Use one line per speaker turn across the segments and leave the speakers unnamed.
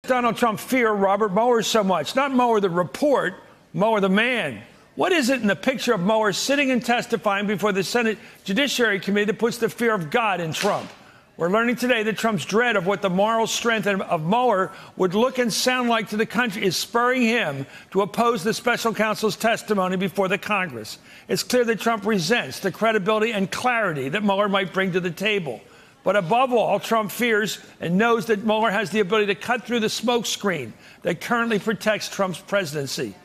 Donald Trump fear Robert Mueller so much? Not Mueller the report, Mueller the man. What is it in the picture of Mueller sitting and testifying before the Senate Judiciary Committee that puts the fear of God in Trump? We're learning today that Trump's dread of what the moral strength of Mueller would look and sound like to the country is spurring him to oppose the special counsel's testimony before the Congress. It's clear that Trump resents the credibility and clarity that Mueller might bring to the table. But above all, Trump fears and knows that Mueller has the ability to cut through the smokescreen that currently protects Trump's presidency.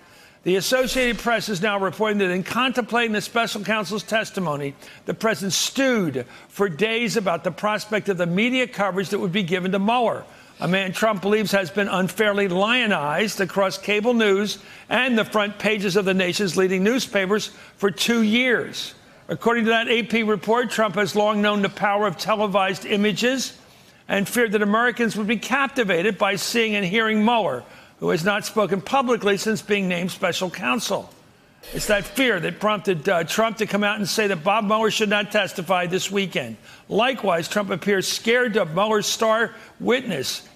The Associated Press is now reporting that in contemplating the special counsel's testimony, the president stewed for days about the prospect of the media coverage that would be given to Mueller, a man Trump believes has been unfairly lionized across cable news and the front pages of the nation's leading newspapers for 2 years. According to that AP report, Trump has long known the power of televised images and feared that Americans would be captivated by seeing and hearing Mueller, who has not spoken publicly since being named special counsel. It's that fear that prompted Trump to come out and say that Bob Mueller should not testify this weekend. Likewise, Trump appears scared of Mueller's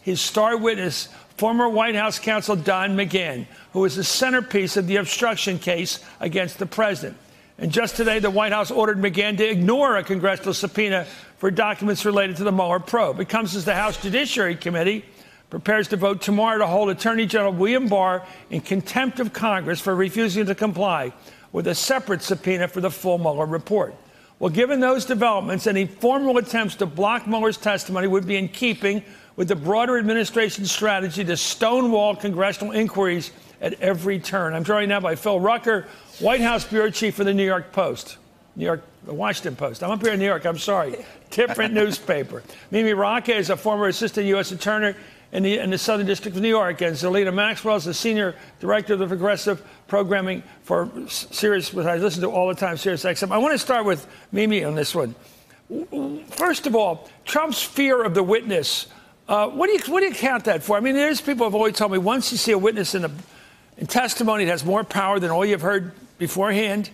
his star witness, former White House counsel Don McGahn, who is the centerpiece of the obstruction case against the president. And just today, the White House ordered McGahn to ignore a congressional subpoena for documents related to the Mueller probe. It comes as the House Judiciary Committee prepares to vote tomorrow to hold Attorney General William Barr in contempt of Congress for refusing to comply with a separate subpoena for the full Mueller report. Well, given those developments, any formal attempts to block Mueller's testimony would be in keeping with the broader administration's strategy to stonewall congressional inquiries at every turn. I'm joined now by Phil Rucker, White House bureau chief for the New York Post. The Washington Post. I'm up here in New York. I'm sorry. Different newspaper. Mimi Raake is a former assistant U.S. attorney in the Southern District of New York, and Zelina Maxwell is the senior director of the progressive programming for Sirius, which I listen to all the time, Sirius XM. I want to start with Mimi on this one. First of all, Trump's fear of the witness. What do you count that for? I mean, there's people who have always told me once you see a witness in testimony, it has more power than all you've heard beforehand.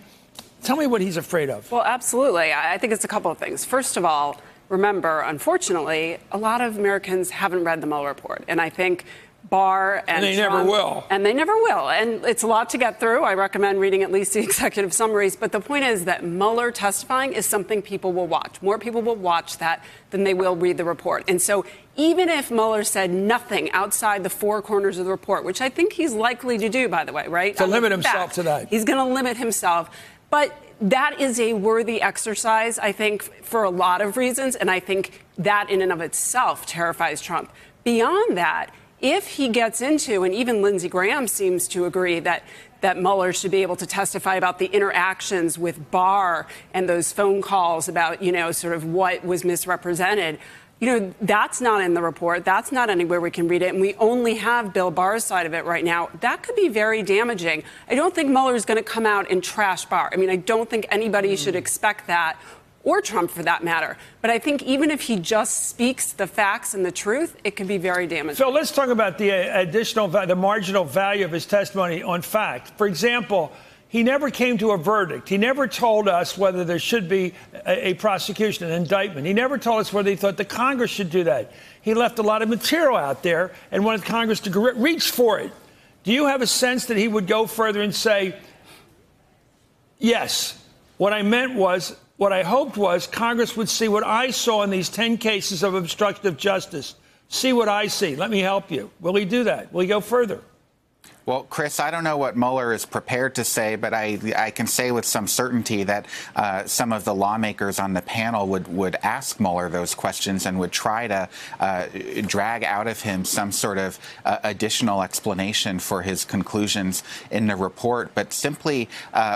Tell me what he's afraid of.
Well, absolutely. I think it's a couple of things. First of all, remember, unfortunately, a lot of Americans haven't read the Mueller report. And I think Barr and
they
Trump,
never will.
And they never will. And it's a lot to get through. I recommend reading at least the executive summaries. But the point is that Mueller testifying is something people will watch. More people will watch that than they will read the report. And so even if Mueller said nothing outside the four corners of the report, which I think he's likely to do, by the way, right?
To limit himself to that.
He's going to limit himself. But that is a worthy exercise, I think, for a lot of reasons. And I think that in and of itself terrifies Trump. Beyond that, if he gets into, and even Lindsey Graham seems to agree that Mueller should be able to testify about the interactions with Barr and those phone calls about, sort of what was misrepresented. That's not in the report. That's not anywhere we can read it. And we only have Bill Barr's side of it right now. That could be very damaging. I don't think Mueller is going to come out and trash Barr. I mean, I don't think anybody should expect that, or Trump for that matter. But I think even if he just speaks the facts and the truth, it could be very damaging.
So let's talk about the marginal value of his testimony on fact. For example, he never came to a verdict. He never told us whether there should be a prosecution, an indictment. He never told us whether he thought the Congress should do that. He left a lot of material out there and wanted Congress to reach for it. Do you have a sense that he would go further and say, yes, what I hoped was Congress would see what I saw in these 10 cases of obstruction of justice. See what I see. Let me help you. Will he do that? Will he go further?
Well, Chris, I don't know what Mueller is prepared to say, but I can say with some certainty that some of the lawmakers on the panel would ask Mueller those questions and would try to drag out of him some sort of additional explanation for his conclusions in the report. But simply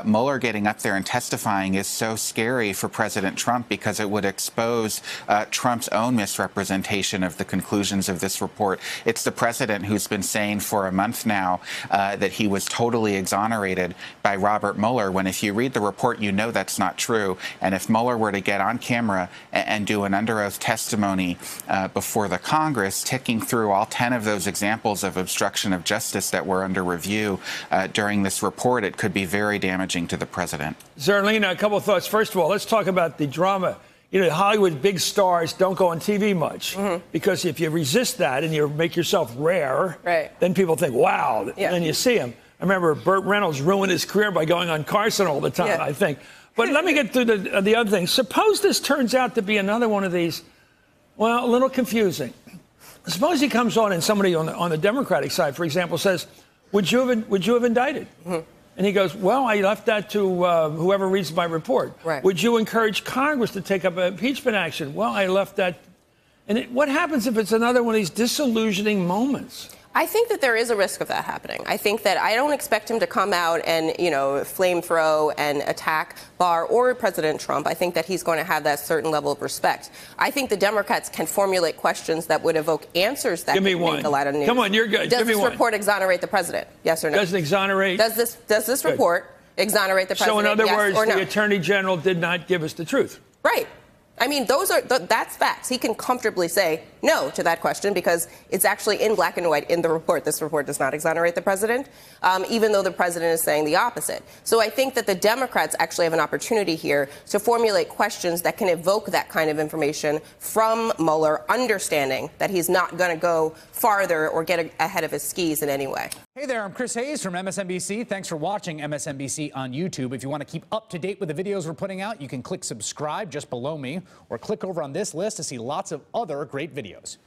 Mueller getting up there and testifying is so scary for President Trump because it would expose Trump's own misrepresentation of the conclusions of this report. It's the president who's been saying for a month now that he was totally exonerated by Robert Mueller, when if you read the report, you know that's not true. And if Mueller were to get on camera and do an under oath testimony before the Congress, ticking through all 10 of those examples of obstruction of justice that were under review during this report, it could be very damaging to the president.
Zerlina, a couple of thoughts. First of all, let's talk about the drama you know, Hollywood big stars don't go on TV much because if you resist that and you make yourself rare, then people think, wow, and then you see him. I remember Burt Reynolds ruined his career by going on Carson all the time, I think. But let me get through the other thing. Suppose this turns out to be another one of these, well, a little confusing. Suppose he comes on and somebody on the Democratic side, for example, says, would you have indicted? And he goes, well, I left that to whoever reads my report. Would you encourage Congress to take up impeachment action? Well, I left that. And what happens if it's another one of these disillusioning moments?
I think that there is a risk of that happening. I think that I don't expect him to come out and, you know, flame throw and attack Barr or President Trump. I think that he's going to have that certain level of respect. I think the Democrats can formulate questions that would evoke answers that could make a lot of news.
Come on, you're good.
Does this report exonerate the president? Yes or no?
Does it exonerate?
Does this report exonerate the president?
So in other words,
or no?
the Attorney General did not give us the truth.
Right. I mean, that's facts. He can comfortably say no to that question because it's actually in black and white in the report. This report does not exonerate the president, even though the president is saying the opposite. So I think that the Democrats actually have an opportunity here to formulate questions that can evoke that kind of information from Mueller, understanding that he's not going to go farther or get ahead of his skis in any way.
Hey there, I'm Chris Hayes from MSNBC. Thanks for watching MSNBC on YouTube. If you want to keep up to date with the videos we're putting out, you can click subscribe just below me or click over on this list to see lots of other great videos.